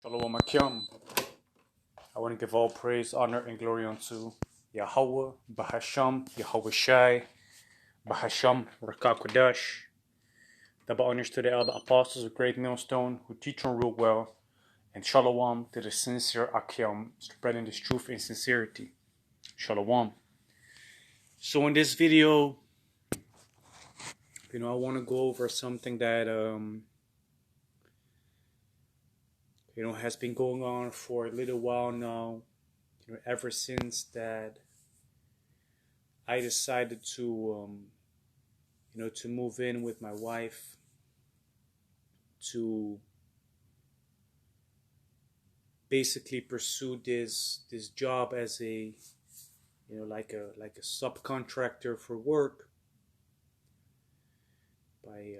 Shalom Akim. I want to give all praise, honor, and glory unto Yahweh, Bahasham, Yahweh Shai, Bahasham, Rakakwadash. Double honors to the elder apostles of Great Millstone who teach and rule well, and Shalom to the sincere Akim, spreading this truth and sincerity. Shalom. So in this video, I want to go over something that has been going on for a little while now. Ever since that I decided to to move in with my wife, to basically pursue this job as a like a subcontractor for work by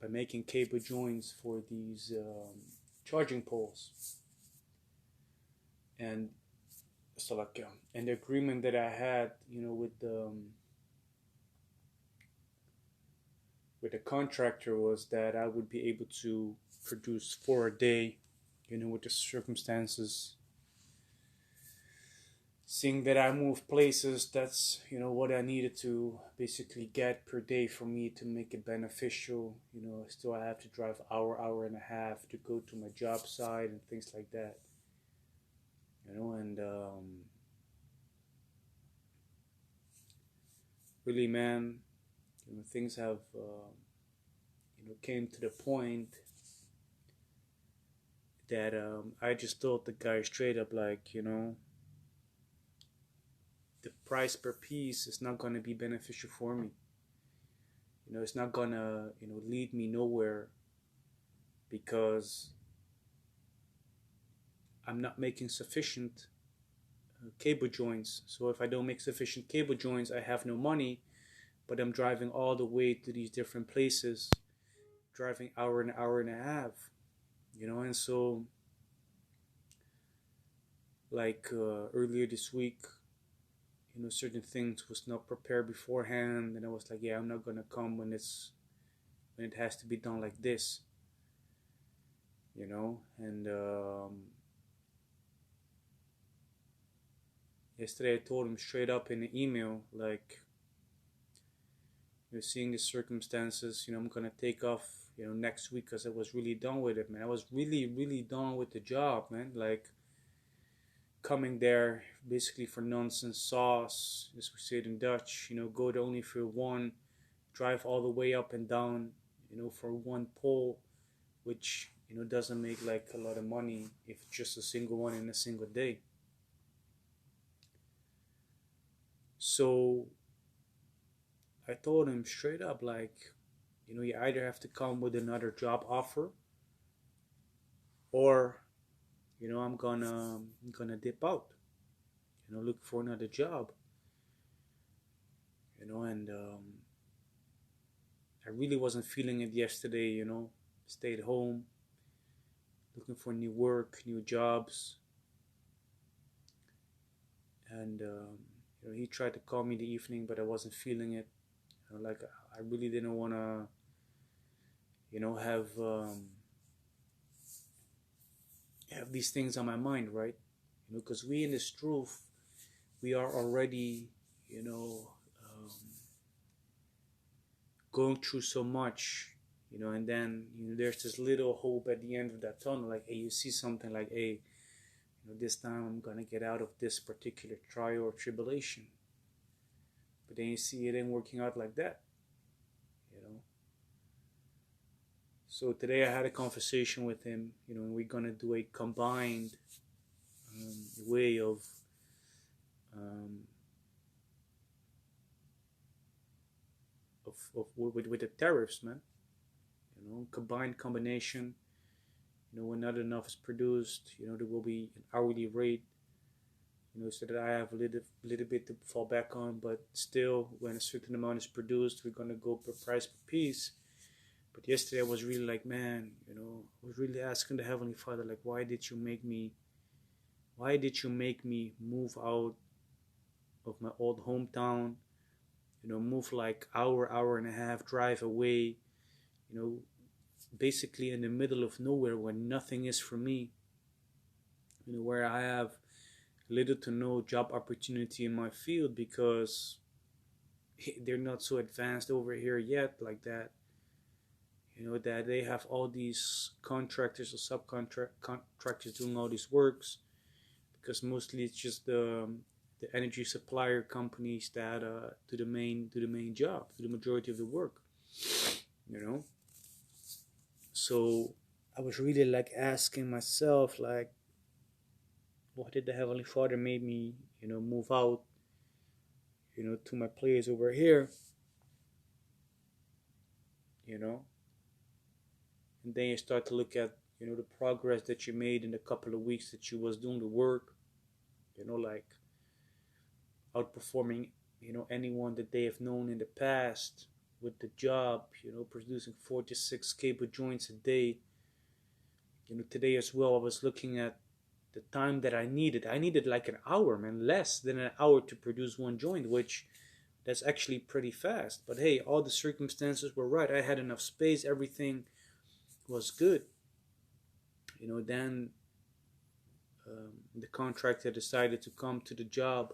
making cable joints for these charging poles. And so and the agreement that I had with the contractor was that I would be able to produce 4 a day, with the circumstances. Seeing that I moved places, that's what I needed to basically get per day for me to make it beneficial. Still I have to drive hour and a half to go to my job site and things like that. And really, man, things have came to the point that I just told the guy straight up, like, the price per piece is not going to be beneficial for me. It's not going to, lead me nowhere, because I'm not making sufficient cable joints. So if I don't make sufficient cable joints, I have no money, but I'm driving all the way to these different places, driving hour and a half, and so like earlier this week, certain things was not prepared beforehand, and I was like, yeah, I'm not gonna come when it has to be done like this, and yesterday I told him straight up in the email, like, seeing the circumstances, I'm gonna take off, next week, because I was really done with it, man. I was really done with the job, man. Like, coming there basically for nonsense sauce, as we say it in Dutch, go there only for one, drive all the way up and down, for one pole, which, doesn't make like a lot of money if it's just a single one in a single day. So I told him straight up, like, you either have to come with another job offer, or I'm gonna dip out, look for another job, and I really wasn't feeling it yesterday, stayed home, looking for new work, new jobs, and he tried to call me in the evening, but I wasn't feeling it, like I really didn't want to, have these things on my mind, right? Because we in this truth, we are already, going through so much, and then there's this little hope at the end of that tunnel, like, hey, you see something like, hey, this time I'm gonna get out of this particular trial or tribulation. But then you see it ain't working out like that, So today I had a conversation with him, and we're gonna do a combined way of with the tariffs, man. Combination. When not enough is produced, there will be an hourly rate, so that I have a little bit to fall back on. But still, when a certain amount is produced, we're gonna go per price per piece. But yesterday I was really like, man, I was really asking the Heavenly Father, like, why did you make me move out of my old hometown, move like hour and a half drive away, basically in the middle of nowhere where nothing is for me, where I have little to no job opportunity in my field because they're not so advanced over here yet like that. That they have all these contractors or subcontractors doing all these works, because mostly it's just the energy supplier companies that do the main job, do the majority of the work. you know so I was really like asking myself, like, why did the Heavenly Father made me move out to my place over here, you know and then you start to look at the progress that you made in the couple of weeks that you was doing the work, like outperforming anyone that they have known in the past with the job, producing 4 to 6 cable joints a day. Today as well, I was looking at the time that I needed. I needed like an hour, man, less than an hour to produce one joint, which that's actually pretty fast. But hey, all the circumstances were right. I had enough space, everything was good. Then the contractor decided to come to the job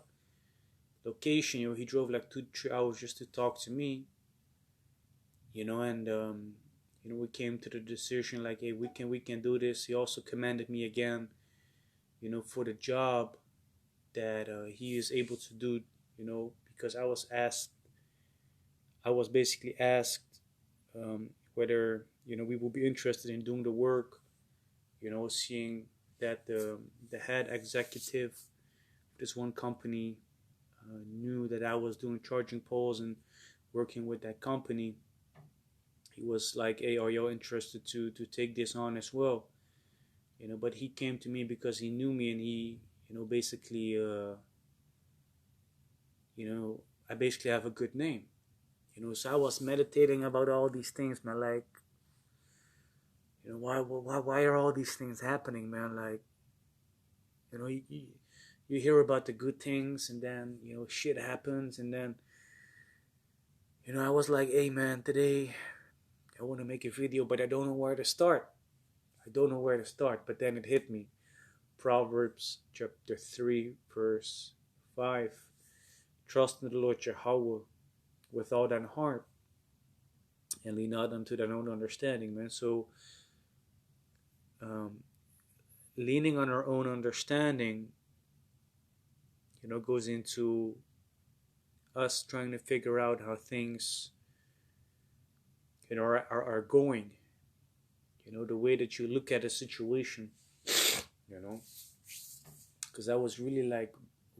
location. He drove like 2 to 3 hours just to talk to me. And we came to the decision like, hey, we can do this. He also commended me again, for the job that he is able to do. Because I was basically asked whether we will be interested in doing the work. Seeing that the head executive of this one company knew that I was doing charging poles and working with that company. He was like, hey, are you interested to take this on as well? But he came to me because he knew me, and he basically I basically have a good name. So I was meditating about all these things, man. Like, why are all these things happening, man? Like, you hear about the good things, and then shit happens, and then I was like, hey, man, today I want to make a video, but I don't know where to start. But then it hit me. Proverbs chapter 3 verse 5. Trust in the Lord Jehovah with all thine heart, and lean not unto thine own understanding, man. So leaning on our own understanding goes into us trying to figure out how things are going, the way that you look at a situation, because I was really like,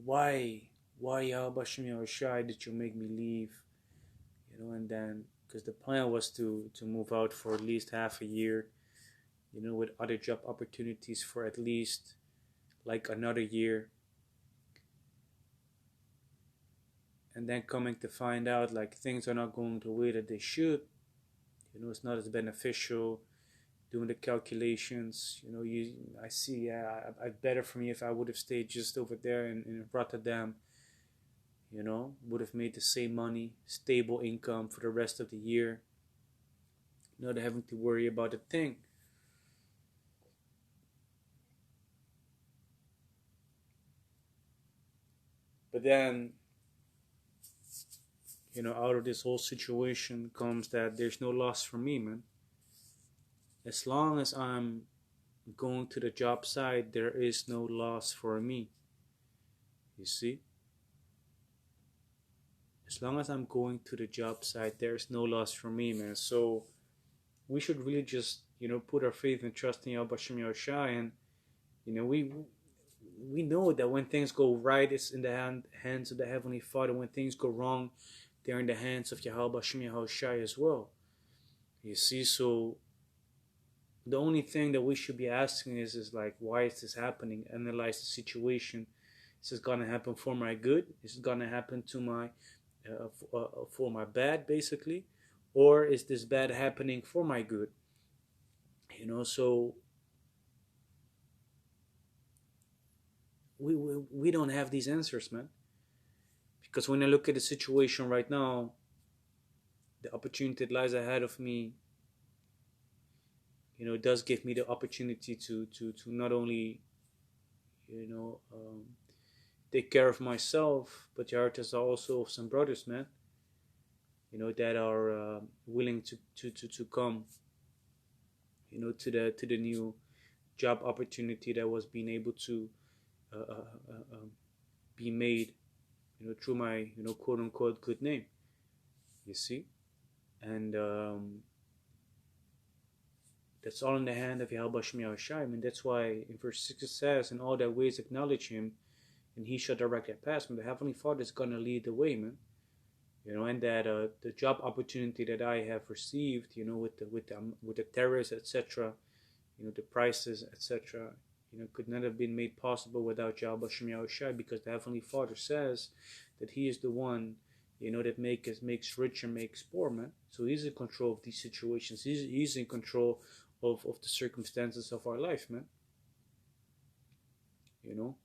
why Yahweh Shai did you make me leave, and then because the plan was to move out for at least half a year, with other job opportunities for at least like another year, and then coming to find out like things are not going the way that they should. It's not as beneficial. Doing the calculations, I see, yeah, better for me if I would have stayed just over there in Rotterdam. Would have made the same money, stable income for the rest of the year, not having to worry about a thing. But then, out of this whole situation comes that there's no loss for me, man. As long as I'm going to the job site, there is no loss for me. You see? As long as I'm going to the job site, there's no loss for me, man. So we should really just, put our faith and trust in Yahweh Shem Yahushai, and we know that when things go right, it's in the hands of the Heavenly Father. When things go wrong, they're in the hands of Yahweh Shem Yahushai as well. You see, so the only thing that we should be asking is like, why is this happening? Analyze the situation. Is this gonna happen for my good? Is it gonna happen to my for my bad, basically, or is this bad happening for my good? So we don't have these answers, man. Because when I look at the situation right now, the opportunity that lies ahead of me, it does give me the opportunity to not only, you know, take care of myself, but the artists are also some brothers, man, that are willing to come, to the new job opportunity that was being able to uh, uh, be made, through my, quote unquote good name. You see, and that's all in the hand of Yahweh Shem Yahushai. I mean, that's why in verse 6 it says, "In all their ways acknowledge Him, and He shall direct their paths." And the Heavenly Father is gonna lead the way, man. And that the job opportunity that I have received, with the tariffs, etc., the prices, etc., could not have been made possible without Yahweh Shem Yahushai, because the Heavenly Father says that He is the one, that makes rich and makes poor, man. So He's in control of these situations. He's in control of the circumstances of our life, man. You know.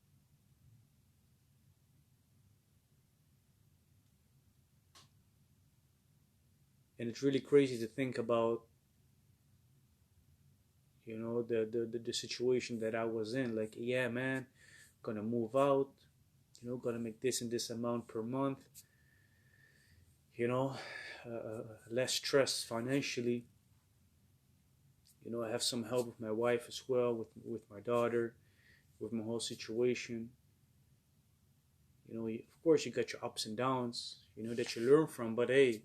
And it's really crazy to think about, the situation that I was in. Like, yeah, man, gonna move out, gonna make this and this amount per month, less stress financially. I have some help with my wife as well, with my daughter, with my whole situation. Of course, you got your ups and downs, that you learn from. But hey,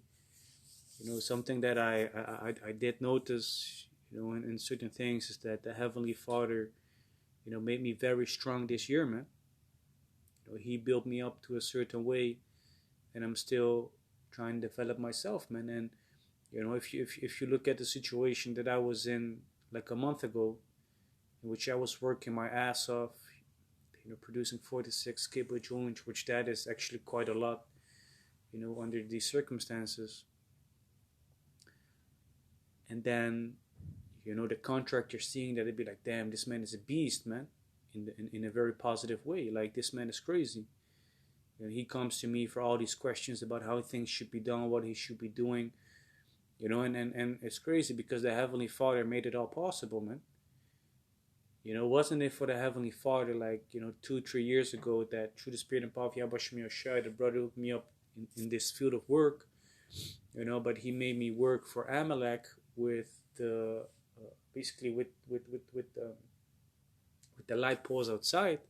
something that I did notice, in certain things, is that the Heavenly Father, made me very strong this year, man. He built me up to a certain way, and I'm still trying to develop myself, man. And if you look at the situation that I was in like a month ago, in which I was working my ass off, producing 46 kibble joints, which that is actually quite a lot, under these circumstances. And then, the contract you're seeing, that it'd be like, damn, this man is a beast, man, in a very positive way. Like, this man is crazy. He comes to me for all these questions about how things should be done, what he should be doing, and it's crazy because the Heavenly Father made it all possible, man. Wasn't it for the Heavenly Father, like, 2-3 years ago, that through the Spirit and power of Yahweh Shem Yoshai, the brother hooked me up in this field of work, but he made me work for Amalek with the basically with the light poles outside.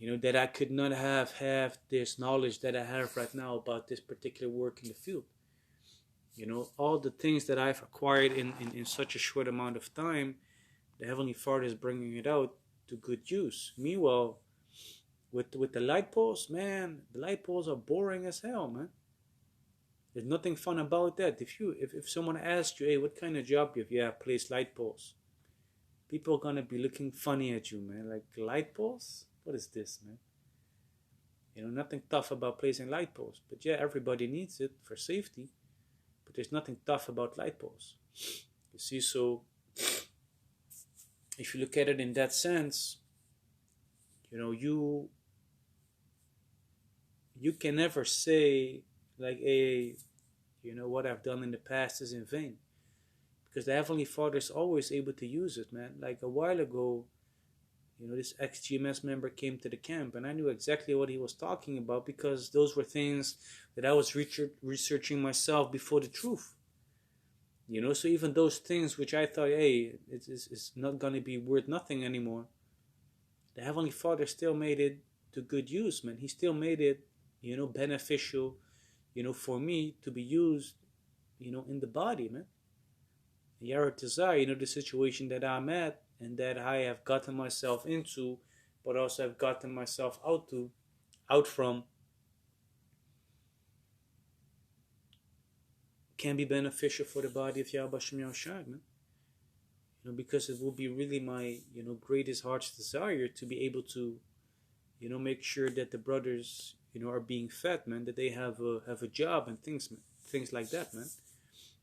That I could not have this knowledge that I have right now about this particular work in the field. All the things that I've acquired in such a short amount of time, the Heavenly Father is bringing it out to good use. Meanwhile, with the light poles, man, the light poles are boring as hell, man. There's nothing fun about that. If someone asks you, hey, what kind of job you have? Yeah, place light poles. People are gonna be looking funny at you, man. Like, light poles? What is this, man? Nothing tough about placing light poles. But yeah, everybody needs it for safety. But there's nothing tough about light poles. You see, so if you look at it in that sense, you can never say, like, hey, what I've done in the past is in vain. Because the Heavenly Father is always able to use it, man. Like, a while ago, this ex-GMS member came to the camp, and I knew exactly what he was talking about, because those were things that I was researching myself before the truth. So even those things which I thought, hey, it's not going to be worth nothing anymore, the Heavenly Father still made it to good use, man. He still made it, beneficial, for me to be used, in the body, man. Yaratazar, the situation that I'm at and that I have gotten myself into, but also have gotten myself out from, can be beneficial for the body of Yahweh Shem Yahushai, man. Because it will be really my, greatest heart's desire to be able to, make sure that the brothers, are being fed, man, that they have a job and things, man, things like that, man.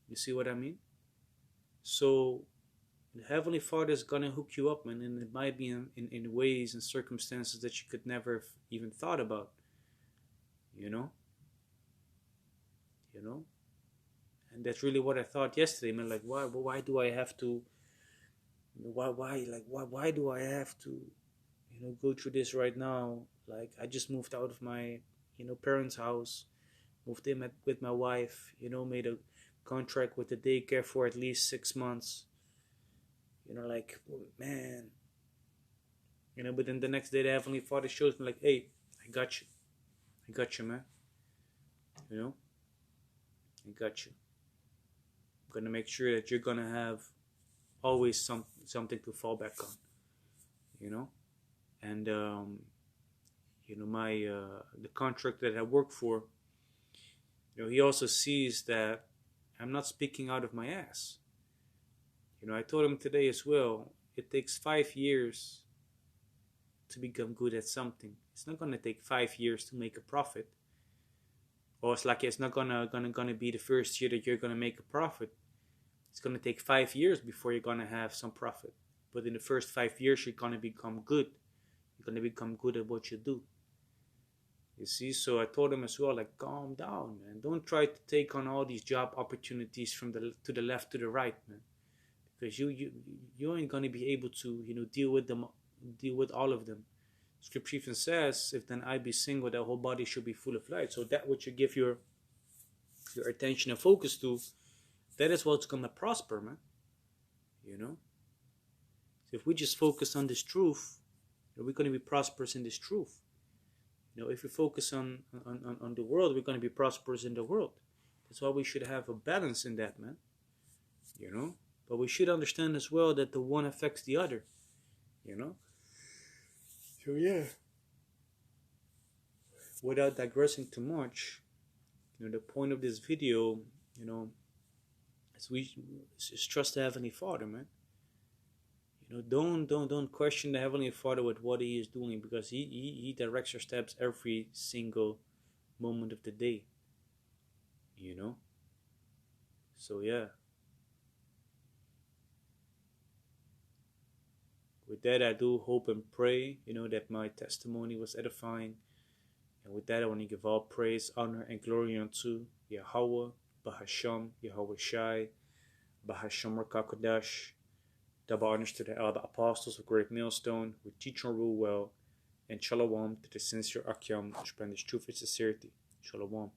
You see what I mean? So the Heavenly Father is gonna hook you up, man, and it might be in ways and circumstances that you could never have even thought about. You know. And that's really what I thought yesterday, man. Like, why do I have to, why do I have to, go through this right now? Like, I just moved out of my, parents' house, moved in with my wife, made a contract with the daycare for at least 6 months. Like, man, but then the next day the Heavenly Father shows me, like, hey, I got you, man. I got you. I'm gonna make sure that you're gonna have always something to fall back on, you know. And my the contract that I work for, he also sees that I'm not speaking out of my ass. I told him today as well. It takes 5 years to become good at something. It's not gonna take 5 years to make a profit. Or it's not gonna be the first year that you're gonna make a profit. It's gonna take 5 years before you're gonna have some profit. But in the first 5 years, you're gonna become good. You're gonna become good at what you do. You see, so I told him as well, like, calm down, man. Don't try to take on all these job opportunities from the left to the right, man, because you ain't gonna be able to deal with all of them. Scripture even says, if then I be single, that whole body should be full of light. So that what you give your attention and focus to, that is what's gonna prosper, man. So if we just focus on this truth, we're gonna be prosperous in this truth. If we focus on the world, we're gonna be prosperous in the world. That's why we should have a balance in that, man. But we should understand as well that the one affects the other. So yeah. Without digressing too much, the point of this video, is trust the Heavenly Father, man. Don't question the Heavenly Father with what He is doing, because He directs your steps every single moment of the day. So yeah. With that, I do hope and pray, that my testimony was edifying. And with that, I want to give all praise, honor, and glory unto Yahweh, Bahasham, Yahweh Shai, Bahasham Rakakodash. Double honors to the elder apostles of Great Millstone, who teach and rule well, and Shalom to the sincere Akyam, who spread His truth and sincerity. Shalom.